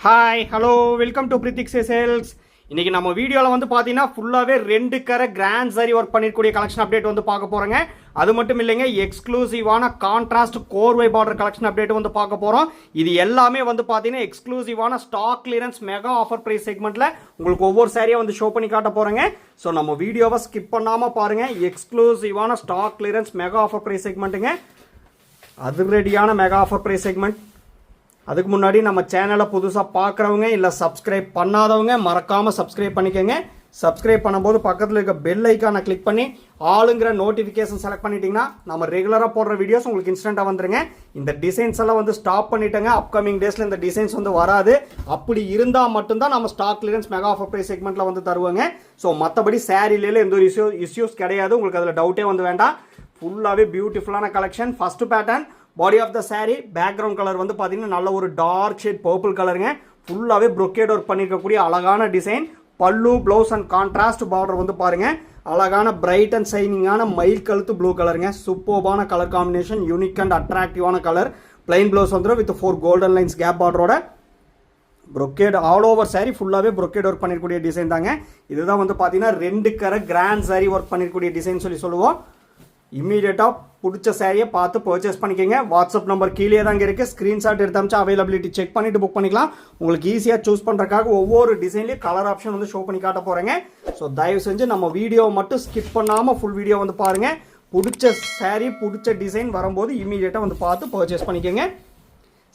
Hi hello welcome to Prithik sales. இன்றைக்கி நம்ம வீடியோவில் வந்து பார்த்தீங்கன்னா ஃபுல்லாகவே 2 கரை கிராண்ட் சாரி ஒர்க் பண்ணிருக்கூடிய கலெக்ஷன் அப்டேட் வந்து பார்க்க போகிறோங்க. அது மட்டும் இல்லைங்க, எக்ஸ்க்ளூசிவான கான்ட்ராஸ்ட் கோர்வை பார்டர் கலெக்ஷன் அப்டேட் வந்து பார்க்க போகிறோம். இது எல்லாமே வந்து பார்த்தீங்கன்னா எக்ஸ்க்ளூசிவான stock clearance mega offer price செக்மெண்ட்டில் உங்களுக்கு ஒவ்வொரு சாரியாக வந்து ஷோ பண்ணி காட்ட போகிறேங்க. ஸோ நம்ம வீடியோவை ஸ்கிப் பண்ணாமல் பாருங்கள். எக்ஸ்க்ளூசிவான stock clearance mega offer price செக்மெண்ட்டுங்க, அதிரடியான மெகா ஆஃபர் ப்ரைஸ் செக்மெண்ட். அதுக்கு முன்னாடி நம்ம சேனலை புதுசாக பார்க்குறவங்க இல்லை சப்ஸ்கிரைப் பண்ணாதவங்க மறக்காமல் சப்ஸ்கிரைப் பண்ணிக்கோங்க. சப்ஸ்கிரைப் பண்ணும்போது பக்கத்தில் இருக்க பெல் ஐக்கானை கிளிக் பண்ணி ஆளுங்கிற நோட்டிஃபிகேஷன் செலக்ட் பண்ணிட்டீங்கன்னா நம்ம ரெகுலராக போடுற வீடியோஸ் உங்களுக்கு இன்ஸ்டண்ட்டாக வந்துருங்க. இந்த டிசைன்ஸ் எல்லாம் வந்து ஸ்டாப் பண்ணிட்டேங்க. அப்கமிங் டேஸில் இந்த டிசைன்ஸ் வந்து வராது. அப்படி இருந்தால் மட்டும்தான் நம்ம stock clearance mega offer price செக்மெண்ட்டில் வந்து தருவாங்க. ஸோ மற்றபடி சாரியில எந்த ஒரு இஷ்யூஸ் கிடையாது. உங்களுக்கு அதில் டவுட்டே வந்து வேண்டாம். ஃபுல்லாகவே பியூட்டிஃபுல்லான collection. First pattern body of the sari background colour வந்து பார்த்தீங்கன்னா நல்ல ஒரு டார்க் ஷேட் பர்பிள் கலருங்க. ஃபுல்லாகவே ப்ரொக்கேட் ஒர்க் பண்ணியிருக்கக்கூடிய அழகான டிசைன். பல்லு ப்ளவுஸ் அண்ட் கான்ட்ராஸ்ட் பார்டர் வந்து பாருங்க. அழகான பிரைட் அண்ட் ஷைனிங்கான மயில் கழுத்து ப்ளூ கலருங்க. சூப்பர்பான கலர் காம்பினேஷன், யூனிக் அண்ட் அட்ராக்டிவான கலர். பிளைன் ப்ளவுஸ் வந்துடும் வித் 4 கோல்டன் லைன்ஸ் கேப் பார்டரோட. ப்ரொக்கேட் ஆல் ஓவர் சாரி ஃபுல்லாகவே ப்ரொக்கேட் ஒர்க் பண்ணிருக்கூடிய டிசைன் தாங்க. இதுதான் வந்து பார்த்தீங்கன்னா 2 கரை கிராண்ட் சாரி ஒர்க் பண்ணிருக்கூடிய டிசைன் சொல்லுவோம். இம்மீடியட்டாக பிடிச்ச சாரியை பார்த்து பர்ச்சேஸ் பண்ணிக்கோங்க. வாட்ஸ்அப் நம்பர் கீழே தாங்க இருக்குது. ஸ்க்ரீன்ஷாட் எடுத்தாச்சு அவைலபிலிட்டி செக் பண்ணிவிட்டு புக் பண்ணிக்கலாம். உங்களுக்கு ஈஸியாக சூஸ் பண்ணுறதுக்காக ஒவ்வொரு டிசைன்லேயும் கலர் ஆப்ஷன் வந்து ஷோ பண்ணி காட்ட போகிறேங்க. ஸோ தயவு செஞ்சு நம்ம வீடியோவை மட்டும் ஸ்கிப் பண்ணாமல் ஃபுல் வீடியோ வந்து பாருங்கள். பிடிச்ச சாரி பிடிச்ச டிசைன் வரும்போது இம்மீடியட்டாக வந்து பார்த்து பர்ச்சேஸ் பண்ணிக்கோங்க.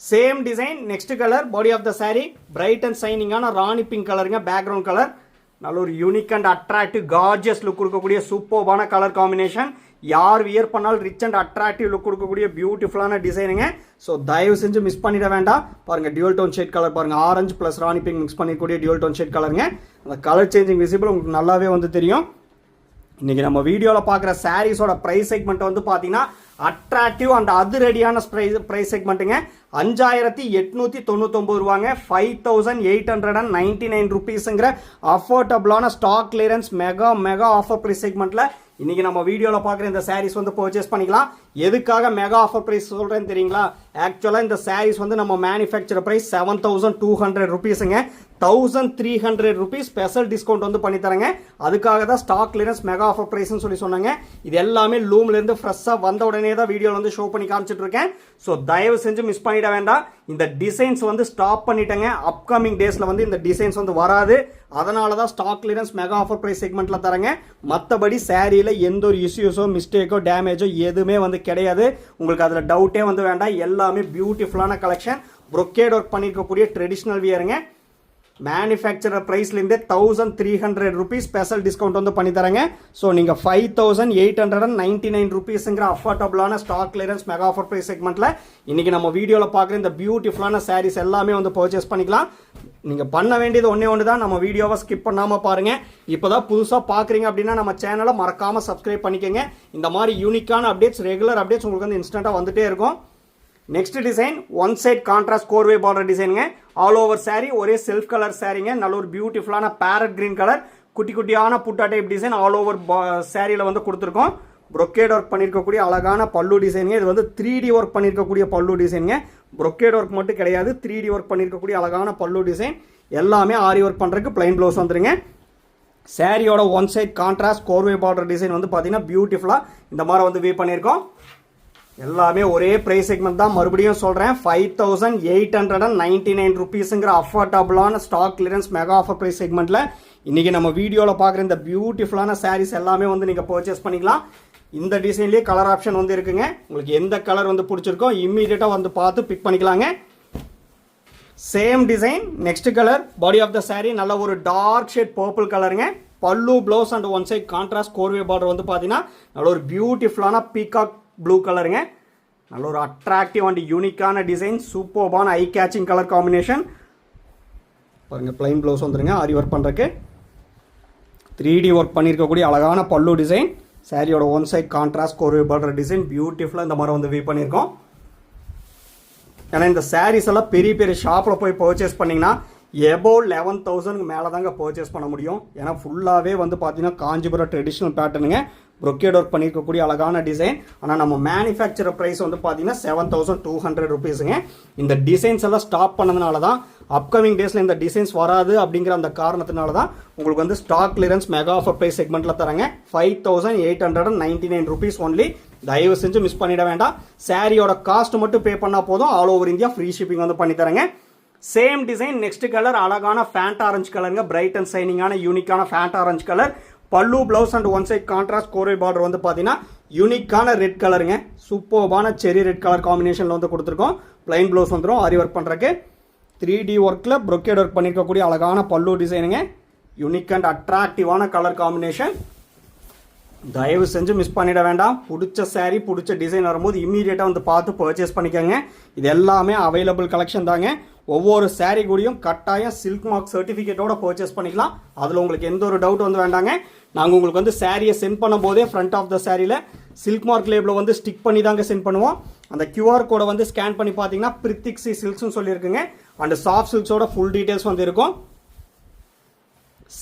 Same design next colour body of the sari bright and ஷைனிங்கான ராணி பிங்க் கலருங்க. பேக்ரவுண்ட் கலர் நல்ல ஒரு unique and attractive gorgeous look கொடுக்கக்கூடிய சூப்பர்பான கலர் காம்பினேஷன். யார் வியர் பண்ணாலும் ரிச் அண்ட் அட்ராக்டிவ் லுக் கொடுக்கக்கூடிய பியூட்டிஃபுல்லான டிசைனுங்க. ஸோ தயவு செஞ்சு மிஸ் பண்ணிட வேண்டாம். பாருங்கள் டியூல் டோன் ஷேட் கலர் பாருங்கள். Orange plus rani pink mix பண்ணிக்கூடிய டியூல் டோன் ஷேட் கலருங்க. அந்த கலர் சேஞ்சிங் விசிபிள் உங்களுக்கு நல்லாவே வந்து தெரியும். இன்றைக்கி நம்ம வீடியோவில் பார்க்குற சாரீஸோட ப்ரைஸ் செக்மெண்ட் வந்து பார்த்தீங்கன்னா அட்ராக்டிவ் அண்ட் அதிரடியான ப்ரைஸ் செக்மெண்ட்டுங்க. 5899 ரூபாங்க. 5899 ருபீஸுங்கிற அஃபோர்டபுளான stock clearance mega offer price செக்மெண்ட்டில் இன்றைக்கி நம்ம வீடியோவில் பார்க்குற இந்த சாரீஸ் வந்து பர்ச்சேஸ் பண்ணிக்கலாம். எதுக்காக மெகா ஆஃபர் ப்ரைஸ் சொல்கிறேன்னு தெரியுங்களா? ஆக்சுவலாக இந்த சாரீஸ் வந்து நம்ம மேனுஃபேக்சர் ப்ரைஸ் 7200 ருபீஸுங்க. 1300 ருபீஸ் ஸ்பெஷல் டிஸ்கவுண்ட் வந்து பண்ணித்தரேங்க. அதுக்காக தான் ஸ்டாக் கிளியரன்ஸ் மெகா ஆஃபர் ப்ரைஸ்னு சொன்னாங்க. இது எல்லாமே லூம்லேருந்து ஃப்ரெஷ்ஷாக வந்த உடனே தான் வீடியோவில் வந்து ஷோ பண்ணி காமிச்சிட்டு இருக்கேன். ஸோ தயவு செஞ்சு மிஸ் பண்ணிட வேண்டாம். இந்த டிசைன்ஸ் வந்து ஸ்டாப் பண்ணிட்டேங்க. அப்கமிங் டேஸில் வந்து இந்த டிசைன்ஸ் வந்து வராது. அதனால தான் stock clearance mega offer price செக்மெண்ட்டில் தரேங்க. மற்றபடி சாரியில் எந்த ஒரு இஷ்யூஸோ மிஸ்டேக்கோ டேமேஜோ எதுவுமே வந்து கிடையாது. உங்களுக்கு அதில் டவுட்டே வந்து வேண்டாம். எல்லாமே பியூட்டிஃபுல்லான கலெக்ஷன். ப்ரொக்கேட் ஒர்க் பண்ணியிருக்கக்கூடிய ட்ரெடிஷ்னல் வியருங்க. மேனுஃபேக்சரர் ப்ரைஸ்லேருந்தே 1300 ருபீஸ் ஸ்பெஷல் டிஸ்கவுண்ட் வந்து பண்ணி தராங்க. ஸோ நீங்கள் 5899 ருபீஸுங்கிற அஃபோர்டபுளான stock clearance mega offer price செக்மெண்ட்டில் இன்றைக்கி நம்ம வீடியோவில் பார்க்குற இந்த பியூட்டிஃபுல்லான சாரீஸ் எல்லாமே வந்து பர்ச்சேஸ் பண்ணிக்கலாம். நீங்கள் பண்ண வேண்டியது ஒன்று தான், நம்ம வீடியோவை ஸ்கிப் பண்ணாமல் பாருங்கள். இப்போ தான் புதுசாக பார்க்குறீங்க அப்படின்னா நம்ம சேனலை மறக்காமல் சப்ஸ்கிரைப் பண்ணிக்கோங்க. இந்த மாதிரி யூனிக்கான அப்டேட்ஸ் ரெகுலர் அப்டேட்ஸ் உங்களுக்கு வந்து இன்ஸ்டண்ட்டாக வந்துட்டே இருக்கும். Next design one side contrast கோர்வே பார்டர் டிசைனுங்க. ஆல் ஓவர் சாரி ஒரே செல்ஃப் கலர் சாரிங்க. நல்ல ஒரு பியூட்டிஃபுல்லான பேரட் கிரீன் கலர் குட்டி குட்டியான புட்டா டைப் டிசைன் ஆல் ஓவர் சாரியில் வந்து கொடுத்துருக்கோம். ப்ரொக்கேட் ஒர்க் பண்ணியிருக்கக்கூடிய அழகான பல்லு டிசைனுங்க. இது வந்து 3D ஒர்க் பண்ணியிருக்கக்கூடிய பல்லு டிசைனுங்க. ப்ரொக்கேட் ஒர்க் மட்டும் கிடையாது, 3D ஒர்க் பண்ணியிருக்கக்கூடிய அழகான பல்லு டிசைன். எல்லாமே ஆரி ஒர்க் பண்ணுறதுக்கு பிளைன் ப்ளவுஸ் வந்துருங்க. சாரியோட ஒன் சைட் கான்ட்ராஸ்ட் கோர்வே பார்டர் டிசைன் வந்து பார்த்தீங்கன்னா பியூட்டிஃபுல்லாக இந்த மாதிரி வந்து வீவ் பண்ணியிருக்கோம். எல்லாமே ஒரே ப்ரைஸ் செக்மெண்ட் தான். மறுபடியும் சொல்கிறேன், 5899 ருபீஸுங்கிற அஃபோர்டபுளான stock clearance mega offer price செக்மெண்ட்டில் இன்றைக்கி நம்ம வீடியோவில் பார்க்குற இந்த பியூட்டிஃபுல்லான சாரீஸ் எல்லாமே வந்து நீங்கள் பர்ச்சேஸ் பண்ணிக்கலாம். இந்த டிசைன்லேயே கலர் ஆப்ஷன் வந்து இருக்குங்க. உங்களுக்கு எந்த கலர் வந்து பிடிச்சிருக்கோ இம்மீடியட்டாக வந்து பார்த்து பிக் பண்ணிக்கலாங்க. Same design next colour body of the sari நல்ல ஒரு டார்க் ஷேட் பர்பிள் கலருங்க. Pallu blouse and one side contrast கோர்வே பார்டர் வந்து பார்த்தீங்கன்னா நல்ல ஒரு பியூட்டிஃபுல்லான பீகாக் ப்ளூ கலருங்க. நல்ல ஒரு அட்ராக்டிவ் அண்ட் யூனிக்கான டிசைன். சூப்பர்பான ஐ கேச்சிங் கலர் காம்பினேஷன். பாருங்கள் பிளைன் ப்ளவுஸ் வந்துருங்க. ஆரி ஒர்க் பண்ணுறதுக்கு 3D ஒர்க் பண்ணியிருக்கக்கூடிய அழகான பல்லு டிசைன். சாரியோட ஒன் சைட் கான்ட்ராஸ்ட் கோர்வே பார்டர் டிசைன் பியூட்டிஃபுல்லாக இந்த மாதிரி வந்து வீவ் பண்ணியிருக்கோம். ஏன்னா இந்த சாரீஸ் எல்லாம் பெரிய பெரிய ஷாப்பில் போய் பர்ச்சேஸ் பண்ணிங்கன்னா எபோவ் 11,000 மேலே தாங்க பர்ச்சேஸ் பண்ண முடியும். ஏன்னா ஃபுல்லாகவே வந்து பார்த்தீங்கன்னா காஞ்சிபுரம் ட்ரெடிஷ்னல் பேட்டர்னுங்க. ப்ரொக்கேட் ஒர்க் பண்ணியிருக்கக்கூடிய அழகான டிசைன். ஆனால் நம்ம மேனுஃபேக்சர் ப்ரைஸ் வந்து பார்த்தீங்கன்னா 7200 ருபீஸுங்க. இந்த டிசைன்ஸ் எல்லாம் ஸ்டாப் பண்ணதுனால தான் அப்கமிங் டேஸில் இந்த டிசைன்ஸ் வராது அப்படிங்கிற அந்த காரணத்தினால தான் உங்களுக்கு வந்து stock clearance mega offer price செக்மெண்ட்டில் தராங்க 5899 rupees ஒன்லி. தயவு செஞ்சு மிஸ் பண்ணிட வேண்டாம். சாரியோட காஸ்ட் மட்டும் பே பண்ணால் போதும், all over India free shipping வந்து பண்ணி தரேங்க. சேம் டிசைன், நெக்ஸ்ட் கலர் அழகான ஃபேண்ட் ஆரஞ்சு கலருங்க, பிரைட் அண்ட் சைனிங்கான யூனிக்கான Fanta orange colour. Pallu blouse and one side contrast கோரை பார்டர் வந்து பார்த்தீங்கன்னா யூனிக்கான ரெட் கலருங்க, சூப்பர்பான செரி ரெட் கலர் காம்பினேஷனில் வந்து கொடுத்துருக்கோம். பிளைன் ப்ளவுஸ் வந்துடும் ஆரி ஒர்க் பண்ணுறக்கு. 3D ஒர்க்கில் ப்ரொக்கேட் ஒர்க் பண்ணியிருக்கக்கூடிய அழகான பல்லு டிசைனுங்க, யூனிக் அண்ட் அட்ராக்டிவான கலர் காம்பினேஷன். தயவு செஞ்சு மிஸ் பண்ணிட வேண்டாம். பிடிச்ச சாரீ பிடிச்ச டிசைன் வரும்போது இம்மீடியட்டாக வந்து பார்த்து பர்ச்சேஸ் பண்ணிக்கோங்க. இது எல்லாமே அவைலபிள் கலெக்ஷன் தாங்க. ஒவ்வொரு சாரீ கூடயும் கட்டாயம் சில்க் மார்க் சர்டிஃபிகேட்டோட பர்ச்சேஸ் பண்ணிக்கலாம். அதில் உங்களுக்கு எந்த ஒரு டவுட் வந்து வேண்டாங்க. நாங்கள் உங்களுக்கு வந்து சாரியை சென்ட் பண்ணும் போதே ஃப்ரண்ட் ஆஃப் த சாரியில் சில்க் மார்க் லேபிளை வந்து ஸ்டிக் பண்ணி தாங்க சென்ட் பண்ணுவோம். அந்த QR கோடை வந்து ஸ்கேன் பண்ணி பார்த்தீங்கன்னா பிரித்திக் சி சில்க்ஸ்னு சொல்லியிருக்குங்க. அண்ட் சாஃப்ட் சில்க்ஸோட ஃபுல் டீட்டெயில்ஸ் வந்து இருக்கும்.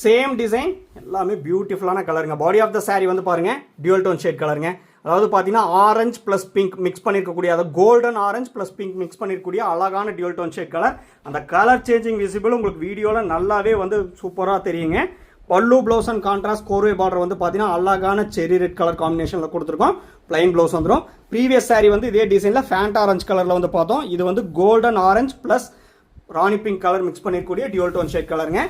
சேம் டிசைன், எல்லாமே பியூட்டிஃபுல்லான கலருங்க. பாடி ஆஃப் த சாரி வந்து பாருங்க டியூல் டோன் ஷேட் கலருங்க. அதாவது பார்த்தீங்கன்னா ஆரஞ்சு ப்ளஸ் பிங்க் மிக்ஸ் பண்ணியிருக்கக்கூடிய, அதாவது golden orange plus pink mix பண்ணியிருக்கக்கூடிய அழகான டியூல் டோன் ஷேட் கலர். அந்த கலர் சேஞ்சிங் விசிபிள் உங்களுக்கு வீடியோவில் நல்லாவே வந்து சூப்பராக தெரியுங்க. பல்லு ப்ளவுஸ் அண்ட் கான்ட்ராஸ்ட் கோர்வே பார்டர் வந்து பார்த்தீங்கன்னா அழகான செரி ரெட் கலர் காம்பினேஷனில் கொடுத்துருக்கோம். பிளைன் ப்ளவுஸ் வந்துடும். ப்ரீவியஸ் சாரி வந்து இதே டிசைனில் ஃபேண்ட் ஆரஞ்சு கலரில் வந்து பார்த்தோம். இது வந்து golden orange plus rani pink colour mix பண்ணியிருக்கக்கூடிய டியூல் டோன் ஷேட் கலருங்க.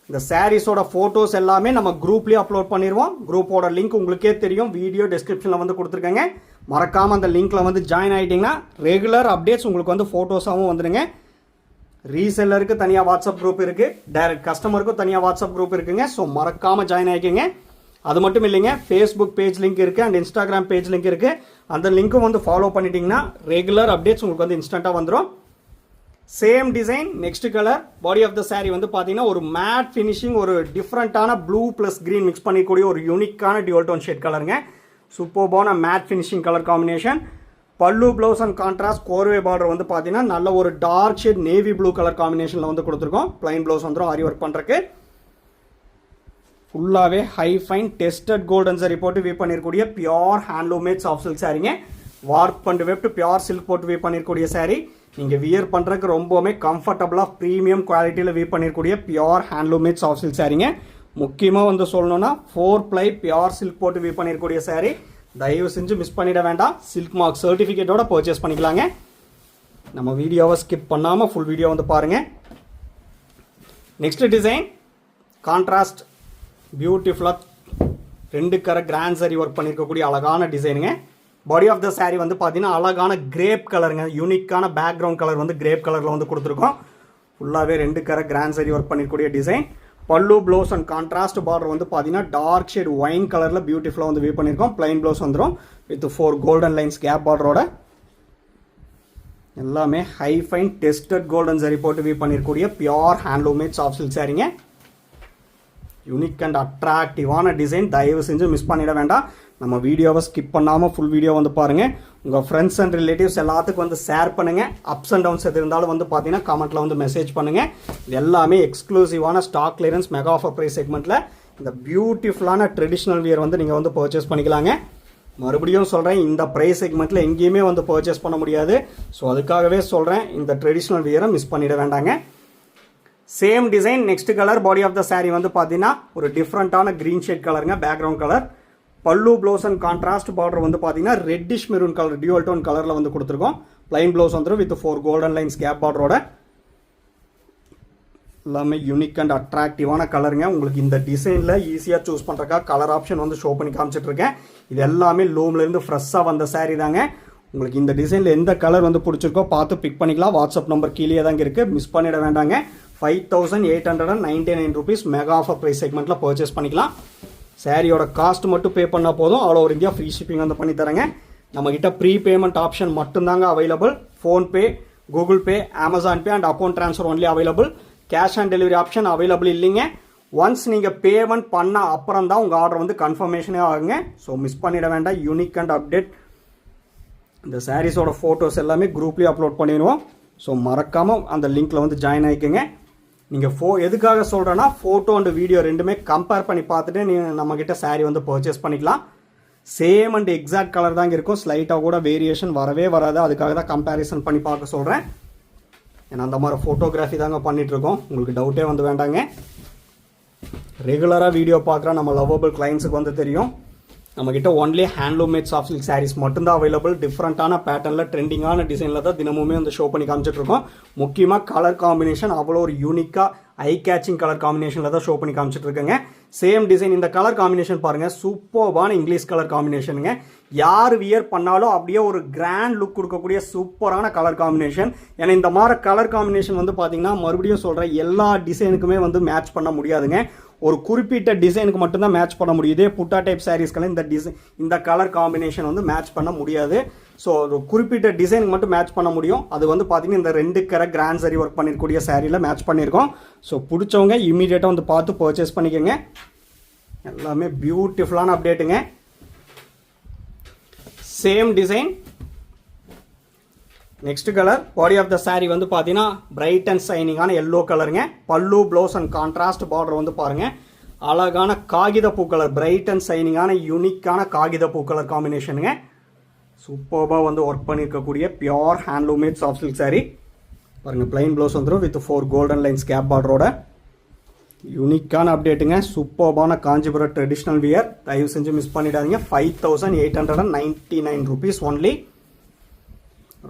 இந்த சாரீஸோட ஃபோட்டோஸ் எல்லாமே நம்ம குரூப்லேயே அப்லோட் பண்ணிடுவோம். குரூப்போட லிங்க் உங்களுக்கே தெரியும், வீடியோ டிஸ்கிரிப்ஷனில் வந்து கொடுத்துருக்கேங்க. மறக்காமல் அந்த லிங்க்கில் வந்து ஜாயின் ஆகிட்டிங்கன்னா ரெகுலர் அப்டேட்ஸ் உங்களுக்கு வந்து ஃபோட்டோஸாகவும் வந்துடுங்க. ரீசெல்லருக்கு தனியாக வாட்ஸ்அப் குரூப் இருக்குது, டைரக்ட் கஸ்டமருக்கும் தனியாக வாட்ஸ்அப் குரூப் இருக்குங்க. ஸோ மறக்காமல் ஜாயின் ஆகிக்கோங்க. அது மட்டும் இல்லைங்க, ஃபேஸ்புக் பேஜ் லிங்க் இருக்குது அண்ட் இன்ஸ்டாகிராம் பேஜ் லிங்க் இருக்குது. அந்த லிங்க்கும் வந்து ஃபாலோ பண்ணிட்டீங்கன்னா ரெகுலர் அப்டேட்ஸ் உங்களுக்கு வந்து இன்ஸ்டண்ட்டாக வந்துடும். Same design, next colour. Body of the sari வந்து பார்த்தீங்கன்னா ஒரு மேட் ஃபினிஷிங், ஒரு டிஃப்ரெண்ட்டான ப்ளூ ப்ளஸ் க்ரீன் மிக்ஸ் பண்ணிக்கூடிய ஒரு யூனிக்கான டியூல் டோன் ஷேட் கலருங்க. சூப்பர்பான matte finishing colour combination. Pallu blouse and contrast கோர்வே பார்டர் வந்து பார்த்தீங்கன்னா நல்ல ஒரு dark shade navy blue colour காம்பினேஷனில் வந்து கொடுத்துருக்கோம். பிளைன் ப்ளவுஸ் வந்துடும் ஆரி ஒர்க் பண்ணுறக்கு. ஃபுல்லாகவே high fine tested golden zari போட்டு வீ பண்ணியிருக்கூடிய பியோர் ஹேண்ட்லூமேட் சாஃப்ட் சில்க் சாரீங்க. Warp and weft pure silk போட்டு வீ பண்ணியிருக்கூடிய சாரீ. நீங்கள் வியர் பண்ணுறதுக்கு ரொம்பவுமே கம்ஃபர்டபுளாக ப்ரீமியம் குவாலிட்டியில் வீ பண்ணியிருக்கூடிய பியோர் ஹேண்ட்லூமேட் சாஃப்ட் சில்க் சாரீங்க. முக்கியமாக வந்து சொல்லணும்னா 4 ply பியோர் சில்க் போட்டு வீ பண்ணியிருக்கூடிய சாரீ. தயவு செஞ்சு மிஸ் பண்ணிட வேண்டாம். சில்க் மார்க் சர்டிஃபிகேட்டோட பர்ச்சேஸ் பண்ணிக்கலாங்க. நம்ம வீடியோவை ஸ்கிப் பண்ணாமல் ஃபுல் வீடியோ வந்து பாருங்கள். நெக்ஸ்ட் டிசைன், கான்ட்ராஸ்ட் பியூட்டிஃபுல்லாக 2 கரை கிராண்ட் சரி ஒர்க் பண்ணியிருக்கக்கூடிய அழகான டிசைனுங்க. பாடி ஆஃப் த சாரீ வந்து பார்த்தீங்கன்னா அழகான கிரேப் கலருங்க, யூனிக்கான பேக்ரவுண்ட் கலர் வந்து கிரேப் கலரில் வந்து கொடுத்துருக்கோம். ஃபுல்லாகவே 2 கரை கிராண்ட் சரி ஒர்க் பண்ணியிருக்கக்கூடிய டிசைன். பல்லு ப்ளவுஸ் அண்ட் கான்ட்ராஸ்ட் பார்டர் வந்து பார்த்தீங்கன்னா டார்க் ஷேட் ஒயின் கலரில் பியூட்டிஃபுல்லாக வந்து வீ பண்ணியிருக்கோம். பிளைன் ப்ளவுஸ் வந்துடும் வித் 4 கோல்டன் லைன்ஸ் கேப் பார்டரோட. எல்லாமே high fine tested golden zari போட்டு வீ பண்ணியிருக்கூடிய பியோர் ஹேண்ட்லூமேட் சாஃப்ட் சில்க் சாரீங்க. யூனிக் அண்ட் அட்ராக்டிவான டிசைன். தயவு செஞ்சு மிஸ் பண்ணிட வேண்டாம். நம்ம வீடியோவை ஸ்கிப் பண்ணாமல் ஃபுல் வீடியோ வந்து பாருங்கள். உங்கள் ஃப்ரெண்ட்ஸ் அண்ட் ரிலேட்டிவ்ஸ் எல்லாத்துக்கும் வந்து ஷேர் பண்ணுங்கள். அப்ஸ் அண்ட் டவுன்ஸ் எது இருந்தாலும் வந்து பார்த்தீங்கன்னா கமெண்ட்டில் வந்து மெசேஜ் பண்ணுங்கள். இது எல்லாமே எக்ஸ்க்ளூசிவான stock clearance mega offer price செக்மெண்ட்டில் இந்த பியூட்டிஃபுல்லான ட்ரெடிஷ்னல் வியர் வந்து நீங்கள் வந்து பர்ச்சேஸ் பண்ணிக்கலாங்க. மறுபடியும் சொல்கிறேன், இந்த ப்ரைஸ் செக்மெண்ட்டில் எங்கேயுமே வந்து பர்ச்சேஸ் பண்ண முடியாது. ஸோ அதுக்காகவே சொல்கிறேன், இந்த ட்ரெடிஷ்னல் வியரை மிஸ் பண்ணிட வேண்டாங்க. Same design, next colour. Body of the sari வந்து பார்த்தீங்கன்னா ஒரு டிஃப்ரெண்ட்டான க்ரீன் ஷேட் கலருங்க, background colour. Pallu blouse and contrast border வந்து பார்த்தீங்கன்னா reddish maroon colour dual tone கலரில் வந்து கொடுத்துருக்கோம். பிளைன் ப்ளவுஸ் வந்துடும் வித் 4 கோல்டன் லைன்ஸ் கேப் பார்டரோட. எல்லாமே யூனிக் அண்ட் அட்ராக்டிவான கலருங்க. உங்களுக்கு இந்த டிசைனில் ஈஸியாக சூஸ் பண்ணுறக்கா கலர் ஆப்ஷன் வந்து ஷோ பண்ணி காமிச்சிட்ருக்கேன். இது எல்லாமே லூம்லேருந்து ஃப்ரெஷ்ஷாக வந்த சாரீ தாங்க. உங்களுக்கு இந்த டிசைனில் எந்த கலர் வந்து பிடிச்சிருக்கோ பார்த்து பிக் பண்ணிக்கலாம். வாட்ஸ்அப் நம்பர் கீழே தாங்க இருக்குது, மிஸ் பண்ணிட வேண்டாங்க. 5899 rupees மெகா ஆஃபர் ப்ரைஸ் செக்மெண்ட்டில் பர்ச்சேஸ் பண்ணிக்கலாம். சாரியோட காஸ்ட் மட்டும் பே பண்ணால் போதும், all over India free shipping வந்து பண்ணி தரேங்க. நம்மக்கிட்ட ப்ரீ பேமெண்ட் ஆப்ஷன் மட்டும்தாங்க available. PhonePe, Google Pay, Amazon pay and account transfer only available. Cash on delivery option available இல்லைங்க. ஒன்ஸ் நீங்கள் பேமெண்ட் பண்ண அப்புறம் தான் உங்கள் ஆர்டர் வந்து கன்ஃபர்மேஷனே ஆகுங்க. ஸோ மிஸ் பண்ணிட வேண்டாம். யூனிக் அண்ட் அப்டேட் இந்த சாரீஸோட ஃபோட்டோஸ் எல்லாமே குரூப்லேயே அப்லோட் பண்ணிடுவோம். ஸோ மறக்காமல் அந்த லிங்க்கில் வந்து ஜாயின் ஆகிக்கோங்க. நீங்கள் எதுக்காக சொல்கிறேன்னா, ஃபோட்டோ அண்ட் வீடியோ ரெண்டுமே கம்பேர் பண்ணி பார்த்துட்டு நீங்கள் நம்மக்கிட்ட சாரீ வந்து பர்ச்சேஸ் பண்ணிக்கலாம். சேம் அண்ட் எக்ஸாக்ட் கலர் தாங்க இருக்கும், ஸ்லைட்டாக கூட வேரியேஷன் வரவே வராது. அதுக்காக தான் கம்பேரிசன் பண்ணி பார்க்க சொல்கிறேன். ஏன்னா அந்த மாதிரி ஃபோட்டோகிராஃபி தாங்க பண்ணிகிட்ருக்கோம், உங்களுக்கு டவுட்டே வந்து வேண்டாங்க. ரெகுலராக வீடியோ பார்க்குற நம்ம லவ்வபிள் கிளைண்ட்ஸுக்கு வந்து தெரியும், நம்மக்கிட்ட only handloom mat soft silk saris மட்டும்தான் அவைலபிள். டிஃப்ரெண்ட்டான பேட்டர்னில் ட்ரெண்டிங்கான டிசைனில் தான் தினமுமே வந்து ஷோ பண்ணி காமிச்சிட்ருக்கோம். முக்கியமாக கலர் காம்பினேஷன் அவ்வளோ ஒரு யூனிக்காக ஐ கேச்சிங் கலர் காம்பினேஷனில் தான் ஷோ பண்ணி காமிச்சிட்ருக்கேங்க. சேம் டிசைன், இந்த கலர் காம்பினேஷன் பாருங்கள், சூப்பர்பான இங்கிலீஷ் கலர் காம்பினேஷனுங்க. யார் வியர் பண்ணாலும் அப்படியே ஒரு கிராண்ட் லுக் கொடுக்கக்கூடிய சூப்பரான கலர் காம்பினேஷன். ஏன்னா இந்த மாதிரி கலர் காம்பினேஷன் வந்து பார்த்தீங்கன்னா மறுபடியும் சொல்கிறேன், எல்லா டிசைனுக்குமே வந்து மேட்ச் பண்ண முடியாதுங்க. ஒரு குறிப்பிட்ட டிசைனுக்கு மட்டும்தான் மேட்ச் பண்ண முடியும். இதே புட்டா டைப் சாரீஸ்க்கெல்லாம் இந்த கலர் காம்பினேஷன் வந்து மேட்ச் பண்ண முடியாது. ஸோ ஒரு குறிப்பிட்ட டிசைனுக்கு மட்டும் மேட்ச் பண்ண முடியும். அது வந்து பார்த்தீங்கன்னா இந்த 2 கரை கிராண்ட் சரி ஒர்க் பண்ணிருக்கக்கூடிய சாரியில் மேட்ச் பண்ணியிருக்கோம். ஸோ பிடிச்சவங்க இமீடியட்டாக வந்து பார்த்து பர்ச்சேஸ் பண்ணிக்கோங்க. எல்லாமே பியூட்டிஃபுல்லான அப்டேட்டுங்க. Same design, next colour. Body of the sari வந்து பார்த்தீங்கன்னா பிரைட் அண்ட் சைனிங்கான எல்லோ கலருங்க. Pallu, blouse and contrast border வந்து பாருங்க, அழகான காகித பூ கலர், பிரைட் அண்ட் சைனிங்கான யூனிக்கான காகித பூ கலர் காம்பினேஷனுங்க. சூப்பராக வந்து ஒர்க் பண்ணியிருக்கக்கூடிய pure handloom mat soft silk sari பாருங்க. பிளைன் ப்ளவுஸ் வந்துடும் வித் 4 கோல்டன் லைன்ஸ் கேப் பார்டரோட. யூனிக்கான அப்டேட்டுங்க. சூப்பர்பான காஞ்சிபுரம் ட்ரெடிஷ்னல் வியர். தயவு செஞ்சு மிஸ் பண்ணிடாதீங்க. 5899 rupees ஒன்லி.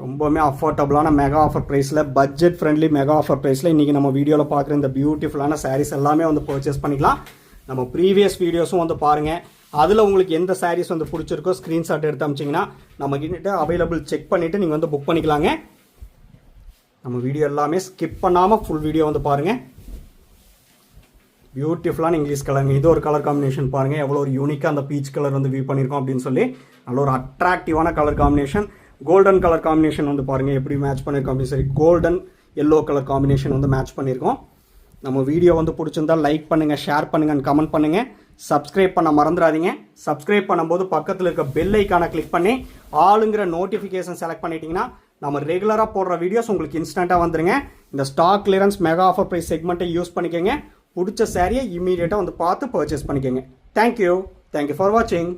ரொம்பவுமே அஃபோர்டபுளான மெகா ஆஃபர் ப்ரைஸில், பட்ஜெட் ஃப்ரெண்ட்லி மெகா ஆஃபர் ப்ரைஸில் இன்றைக்கி நம்ம வீடியோவில் பார்க்குற இந்த பியூட்டிஃபுல்லான சாரீஸ் எல்லாமே வந்து பர்ச்சேஸ் பண்ணிக்கலாம். நம்ம ப்ரீவியஸ் வீடியோஸும் வந்து பாருங்கள், அதில் உங்களுக்கு எந்த சாரீஸ் வந்து பிடிச்சிருக்கோ ஸ்க்ரீன்ஷாட் எடுத்து அமிச்சிங்கன்னா நம்ம கிட்ட அவைலபிள் செக் பண்ணிவிட்டு நீங்கள் வந்து புக் பண்ணிக்கலாங்க. நம்ம வீடியோ எல்லாமே ஸ்கிப் பண்ணாமல் ஃபுல் வீடியோ வந்து பாருங்கள். பியூட்டிஃபுல்லான இங்கிலீஷ் கலருங்க. இது ஒரு கலர் காம்பினேஷன் பாருங்கள், எவ்வளோ ஒரு யூனிக்காக அந்த பீச் கலர் வந்து வியூ பண்ணியிருக்கோம் அப்படின்னு சொல்லி நல்ல ஒரு அட்ராக்டிவான colour combination. Golden colour combination வந்து பாருங்கள் எப்படி மேட்ச் பண்ணியிருக்கோம் அப்படின்னு சொல்லி, கோல்டன் எல்லோ கலர் காம்பினேஷன் வந்து மேட்ச் பண்ணியிருக்கோம். நம்ம வீடியோ வந்து பிடிச்சிருந்தா லைக் பண்ணுங்கள், ஷேர் பண்ணுங்கள், கமெண்ட் பண்ணுங்கள். சப்ஸ்கிரைப் பண்ண மறந்துடாதீங்க. சப்ஸ்கிரைப் பண்ணும்போது பக்கத்தில் இருக்க பெல் ஐக்கானை கிளிக் பண்ணி ஆளுங்கிற நோட்டிஃபிகேஷன் செலக்ட் பண்ணிட்டீங்கன்னா நம்ம ரெகுலராக போடுற வீடியோஸ் உங்களுக்கு இன்ஸ்டண்ட்டாக வந்துருங்க. இந்த stock clearance mega offer price செக்மெண்ட்டை யூஸ் பண்ணிக்கோங்க. பிடிச்ச சாரியை இமீடியட்டாக வந்து பார்த்து பர்ச்சேஸ் பண்ணிக்கோங்க. தேங்க்யூ ஃபார் வாட்சிங்.